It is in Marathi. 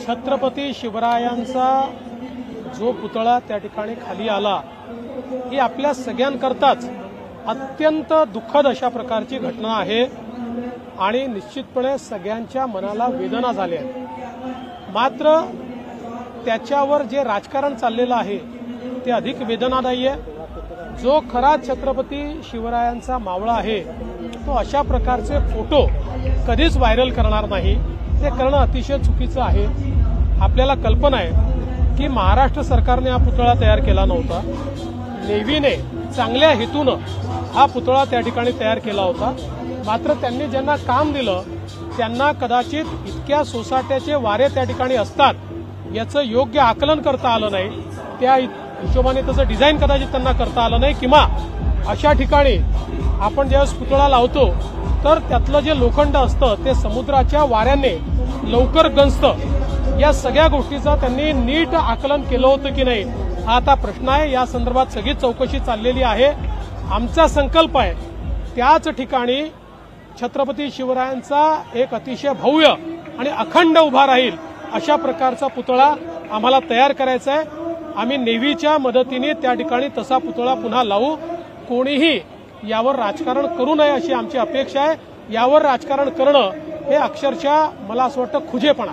छत्रपती शिवरायांचा जो पुतळा त्या ठिकाणी खाली आला ही आपल्या सगळ्यांकरताच अत्यंत दुःखद अशा प्रकारची घटना आहे आणि निश्चितपणे सगळ्यांच्या मनाला वेदना झाल्या आहेत। मात्र त्याच्यावर जे राजकारण चाललेलं आहे ते अधिक वेदनादायी आहे। जो खरा छत्रपती शिवरायांचा मावळा आहे तो अशा प्रकारचे फोटो कधीच व्हायरल करणार नाही, ते करणं अतिशय चुकीचं आहे। आपल्याला कल्पना आहे की महाराष्ट्र सरकारने हा पुतळा तयार केला नव्हता, नेव्हीने चांगल्या हेतूनं हा पुतळा त्या ठिकाणी तयार केला होता। मात्र त्यांनी ज्यांना काम दिलं त्यांना कदाचित इतक्या सोसाट्याचे वारे त्या ठिकाणी असतात याचं योग्य आकलन करता आलं नाही, त्या हिशोबाने त्याचं डिझाईन कदाचित त्यांना करता आलं नाही, किंवा अशा ठिकाणी आपण ज्यावेळेस पुतळा लावतो तर त्यातलं जे लोखंड असतं ते समुद्राच्या वाऱ्याने लवकर गंजतं। या सगळ्या गोष्टीचं त्यांनी नीट आकलन केलं होतं की नाही हा आता प्रश्न आहे। या संदर्भात सगळी चौकशी चाललेली आहे। आमचा संकल्प आहे त्याच ठिकाणी छत्रपती शिवरायांचा एक अतिशय भव्य आणि अखंड उभा राहील अशा प्रकारचा पुतळा आम्हाला तयार करायचा आहे। आम्ही नेव्हीच्या मदतीने त्या ठिकाणी तसा पुतळा पुन्हा लावू। कोणीही यावर राजकारण करू नये अशी आमची अपेक्षा आहे। यावर राजकारण करणं हे अक्षरशः मला असं वाटतं खुजेपणा आहे।